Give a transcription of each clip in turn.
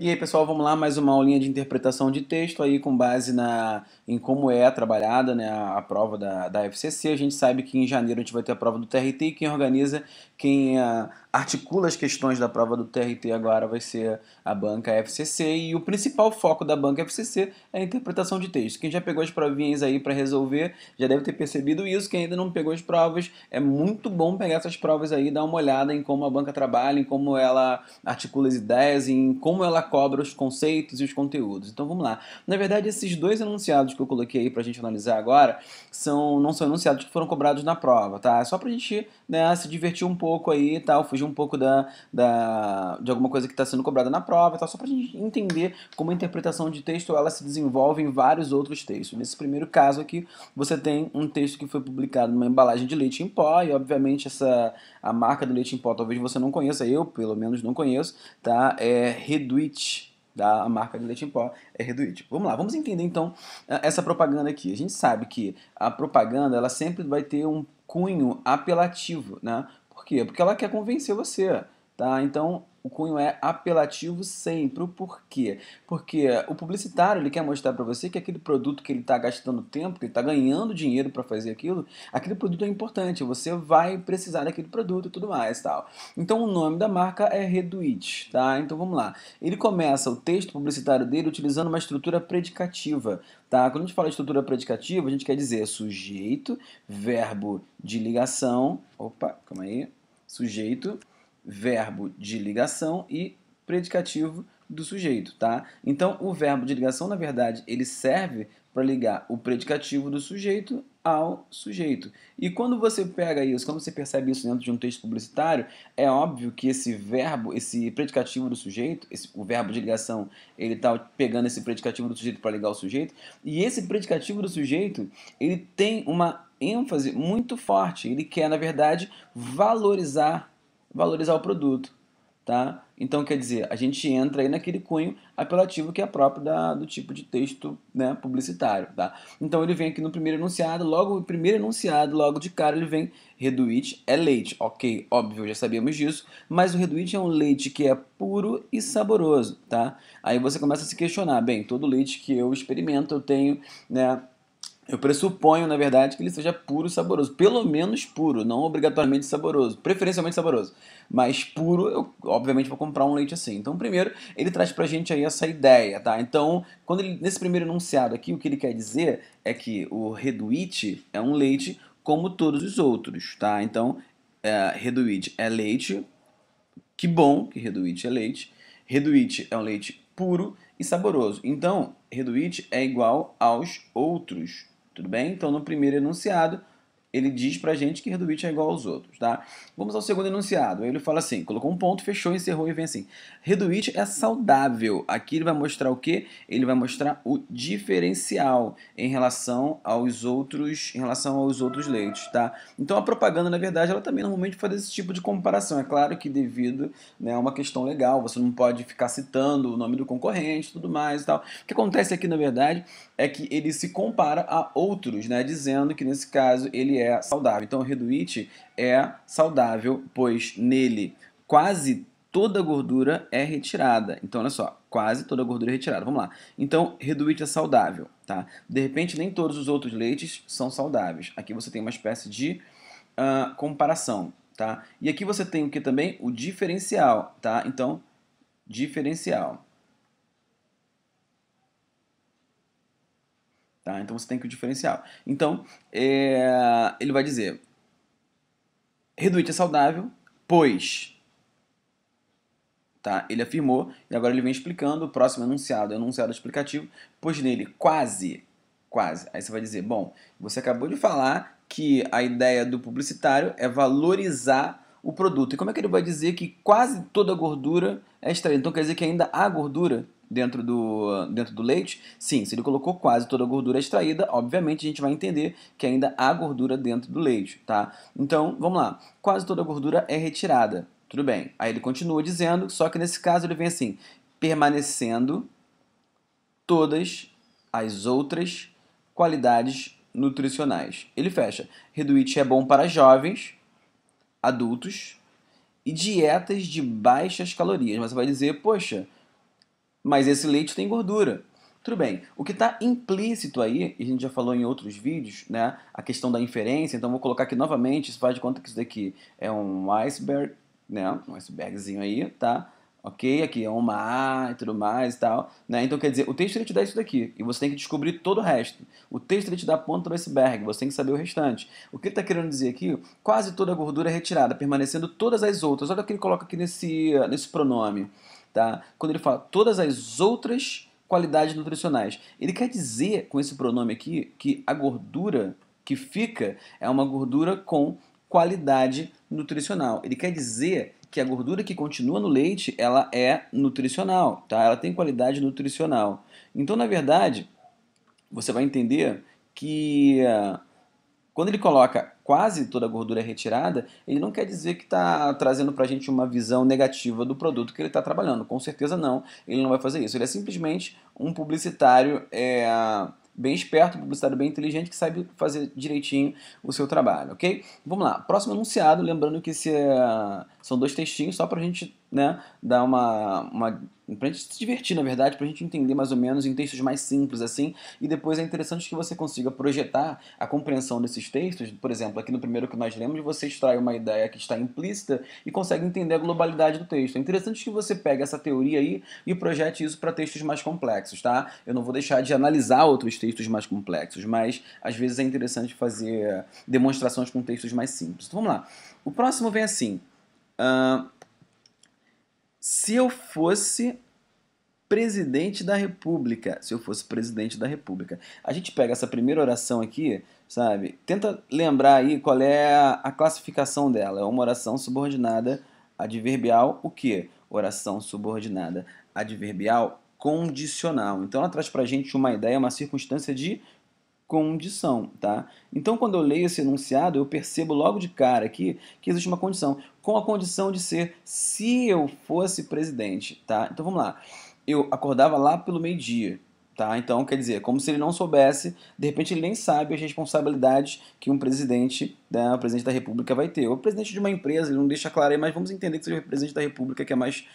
E aí, pessoal, vamos lá, mais uma aulinha de interpretação de texto aí com base em como é trabalhada, né, a prova da FCC. A gente sabe que em janeiro a gente vai ter a prova do TRT e quem organiza, quem articula as questões da prova do TRT agora vai ser a banca FCC e o principal foco da banca FCC é a interpretação de texto. Quem já pegou as provinhas aí para resolver já deve ter percebido isso. Quem ainda não pegou as provas, é muito bom pegar essas provas aí, dar uma olhada em como a banca trabalha, em como ela articula as ideias, em como ela cobra os conceitos e os conteúdos. Então vamos lá. Na verdade, esses dois enunciados que eu coloquei aí para a gente analisar agora não são enunciados que foram cobrados na prova, tá? É só para a gente, né, se divertir um pouco aí e tal, fugir um pouco de alguma coisa que está sendo cobrada na prova e tal, só para a gente entender como a interpretação de texto ela se desenvolve em vários outros textos. Nesse primeiro caso aqui, você tem um texto que foi publicado numa embalagem de leite em pó e, obviamente, a marca do leite em pó talvez você não conheça, eu pelo menos não conheço, tá? É Reduit, tá? A marca de leite em pó é Reduit. Vamos lá, vamos entender então essa propaganda aqui. A gente sabe que a propaganda ela sempre vai ter um cunho apelativo, né? Por quê? Porque ela quer convencer você, tá? Então o cunho é apelativo sempre. O porquê? Porque o publicitário ele quer mostrar para você que aquele produto que ele está gastando tempo, que ele está ganhando dinheiro para fazer aquilo, aquele produto é importante. Você vai precisar daquele produto e tudo mais, tal. Então o nome da marca é Reduit, tá? Então vamos lá. Ele começa o texto publicitário dele utilizando uma estrutura predicativa, tá? Quando a gente fala de estrutura predicativa, a gente quer dizer sujeito, verbo de ligação, opa, calma aí, sujeito, verbo de ligação e predicativo do sujeito, tá? Então, o verbo de ligação, na verdade, ele serve para ligar o predicativo do sujeito ao sujeito. E quando você pega isso, quando você percebe isso dentro de um texto publicitário, é óbvio que esse verbo, esse predicativo do sujeito, o verbo de ligação, ele está pegando esse predicativo do sujeito para ligar o sujeito, e esse predicativo do sujeito, ele tem uma ênfase muito forte. Ele quer, na verdade, valorizar o produto, tá? Então, quer dizer, a gente entra aí naquele cunho apelativo que é próprio do tipo de texto, né, publicitário, tá? Então, ele vem aqui no primeiro enunciado, logo de cara, ele vem Reduit é leite. Ok, óbvio, já sabíamos disso, mas o Reduit é um leite que é puro e saboroso, tá? Aí você começa a se questionar, bem, todo leite que eu experimento, eu tenho, né, eu pressuponho, na verdade, que ele seja puro e saboroso. Pelo menos puro, não obrigatoriamente saboroso. Preferencialmente saboroso. Mas puro, eu obviamente vou comprar um leite assim. Então, primeiro, ele traz pra gente aí essa ideia, tá? Então, nesse primeiro enunciado aqui, o que ele quer dizer é que o Reduit é um leite como todos os outros, tá? Então, Reduit é leite, que bom que Reduit é leite. Reduit é um leite puro e saboroso. Então, Reduit é igual aos outros. Tudo bem? Então, no primeiro enunciado, ele diz pra gente que Reduit é igual aos outros, tá? Vamos ao segundo enunciado. Ele fala assim, colocou um ponto, fechou, encerrou e vem assim. Reduit é saudável. Aqui ele vai mostrar o quê? Ele vai mostrar o diferencial em relação aos outros leites, tá? Então a propaganda, na verdade, ela também normalmente faz esse tipo de comparação. É claro que devido, né, a uma questão legal, você não pode ficar citando o nome do concorrente, tudo mais e tal. O que acontece aqui, na verdade, é que ele se compara a outros, né, dizendo que nesse caso ele é saudável. Então o Reduit é saudável, pois nele quase toda a gordura é retirada. Então olha só, quase toda a gordura é retirada. Vamos lá. Então Reduit é saudável, tá? De repente nem todos os outros leites são saudáveis. Aqui você tem uma espécie de comparação, tá? E aqui você tem o que também? O diferencial, tá? Então, diferencial, tá? Então você tem que o diferencial. Então, ele vai dizer, Reduit é saudável, pois, tá? Ele afirmou, e agora ele vem explicando o próximo enunciado, enunciado explicativo, pois nele quase. Aí você vai dizer, bom, você acabou de falar que a ideia do publicitário é valorizar o produto. E como é que ele vai dizer que quase toda a gordura é extraída? Então quer dizer que ainda há gordura dentro do leite? Sim, se ele colocou quase toda a gordura extraída, obviamente a gente vai entender que ainda há gordura dentro do leite, tá? Então, vamos lá. Quase toda a gordura é retirada. Tudo bem. Aí ele continua dizendo, só que nesse caso ele vem assim, permanecendo todas as outras qualidades nutricionais. Ele fecha. Reduit é bom para jovens, adultos e dietas de baixas calorias. Mas você vai dizer, poxa, mas esse leite tem gordura. Tudo bem. O que está implícito aí, e a gente já falou em outros vídeos, né? A questão da inferência, então vou colocar aqui novamente, isso faz de conta que isso daqui é um iceberg, né? Um icebergzinho aí, tá? Ok? Aqui é uma A e tudo mais e tal, né? Então quer dizer, o texto ele te dá isso daqui, e você tem que descobrir todo o resto. O texto ele te dá a ponta do iceberg, você tem que saber o restante. O que ele está querendo dizer aqui? Quase toda a gordura é retirada, permanecendo todas as outras. Olha o que ele coloca aqui nesse pronome, tá? Quando ele fala todas as outras qualidades nutricionais. Ele quer dizer com esse pronome aqui que a gordura que fica é uma gordura com qualidade nutricional. Ele quer dizer que a gordura que continua no leite, ela é nutricional, tá? Ela tem qualidade nutricional. Então, na verdade, você vai entender que quando ele coloca quase toda a gordura retirada, ele não quer dizer que está trazendo para a gente uma visão negativa do produto que ele está trabalhando. Com certeza não, ele não vai fazer isso. Ele é simplesmente um publicitário bem esperto, um publicitário bem inteligente que sabe fazer direitinho o seu trabalho, ok? Vamos lá, próximo enunciado, lembrando que são dois textinhos só para a gente, né, dar pra gente se divertir, na verdade, pra gente entender mais ou menos em textos mais simples assim, e depois é interessante que você consiga projetar a compreensão desses textos. Por exemplo, aqui no primeiro que nós lemos, você extrai uma ideia que está implícita e consegue entender a globalidade do texto. É interessante que você pegue essa teoria aí e projete isso para textos mais complexos, tá? Eu não vou deixar de analisar outros textos mais complexos, mas às vezes é interessante fazer demonstrações com textos mais simples. Então vamos lá. O próximo vem assim. Se eu fosse presidente da República, se eu fosse presidente da República. A gente pega essa primeira oração aqui, sabe? Tenta lembrar aí qual é a classificação dela. É uma oração subordinada adverbial, o quê? Oração subordinada adverbial condicional. Então ela traz pra gente uma ideia, uma circunstância de condição, tá? Então, quando eu leio esse enunciado, eu percebo logo de cara aqui que existe uma condição, com a condição de ser se eu fosse presidente, tá? Então, vamos lá. Eu acordava lá pelo meio-dia, tá? Então, quer dizer, como se ele não soubesse, de repente ele nem sabe as responsabilidades que um presidente, né, o presidente da República vai ter. Ou o presidente de uma empresa, ele não deixa claro aí, mas vamos entender que seja o presidente da República, que é mais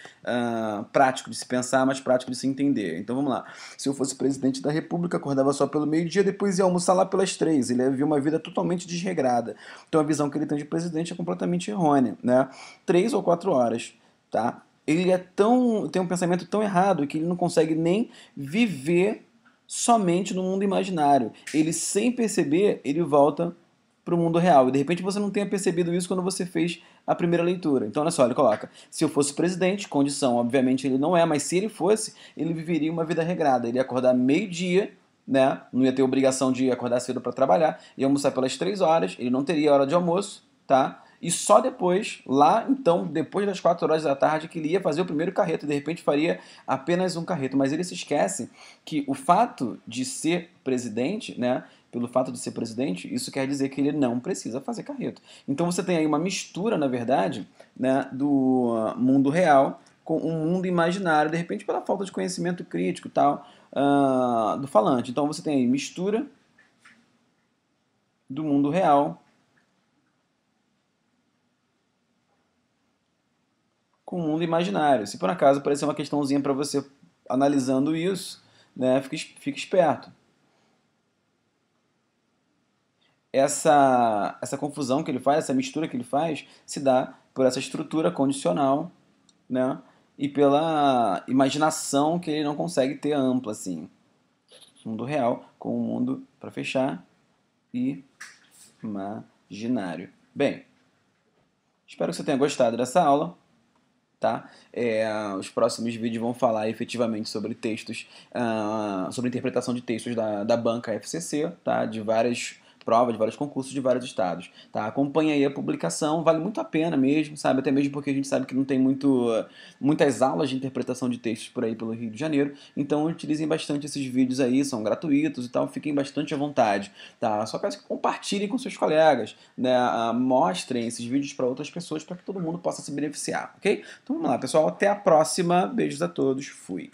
prático de se pensar, mais prático de se entender. Então, vamos lá. Se eu fosse presidente da República, acordava só pelo meio-dia, depois ia almoçar lá pelas 3. Ele ia viver uma vida totalmente desregrada. Então, a visão que ele tem de presidente é completamente errônea, né? 3 ou 4 horas, tá? Ele tem um pensamento tão errado que ele não consegue nem viver somente no mundo imaginário. Ele, sem perceber, ele volta para o mundo real. E de repente você não tenha percebido isso quando você fez a primeira leitura. Então, olha só, ele coloca: se eu fosse presidente, condição, obviamente ele não é, mas se ele fosse, ele viveria uma vida regrada. Ele ia acordar meio-dia, né? Não ia ter obrigação de acordar cedo para trabalhar, ia almoçar pelas 3 horas, ele não teria hora de almoço, tá? E só depois, lá então, depois das 4 horas da tarde, que ele ia fazer o primeiro carreto. De repente faria apenas um carreto. Mas ele se esquece que o fato de ser presidente, né? Pelo fato de ser presidente, isso quer dizer que ele não precisa fazer carreto. Então você tem aí uma mistura, na verdade, né, do mundo real com um mundo imaginário, de repente pela falta de conhecimento crítico e tal, do falante. Então você tem aí mistura do mundo real com o mundo imaginário. Se por acaso aparecer uma questãozinha para você analisando isso, né, fique esperto. Essa confusão que ele faz, essa mistura que ele faz, se dá por essa estrutura condicional, né, e pela imaginação que ele não consegue ter ampla, assim. Mundo real com o mundo, para fechar, imaginário. Bem, espero que você tenha gostado dessa aula. Tá? Os próximos vídeos vão falar efetivamente sobre textos, sobre interpretação de textos da banca FCC, tá? De várias provas, de vários concursos de vários estados, tá? Acompanhe aí a publicação, vale muito a pena mesmo, sabe? Até mesmo porque a gente sabe que não tem muitas aulas de interpretação de textos por aí pelo Rio de Janeiro, então utilizem bastante esses vídeos aí, são gratuitos e tal, fiquem bastante à vontade, tá? Só peço que compartilhem com seus colegas, né? Mostrem esses vídeos para outras pessoas para que todo mundo possa se beneficiar, ok? Então vamos lá, pessoal. Até a próxima. Beijos a todos. Fui.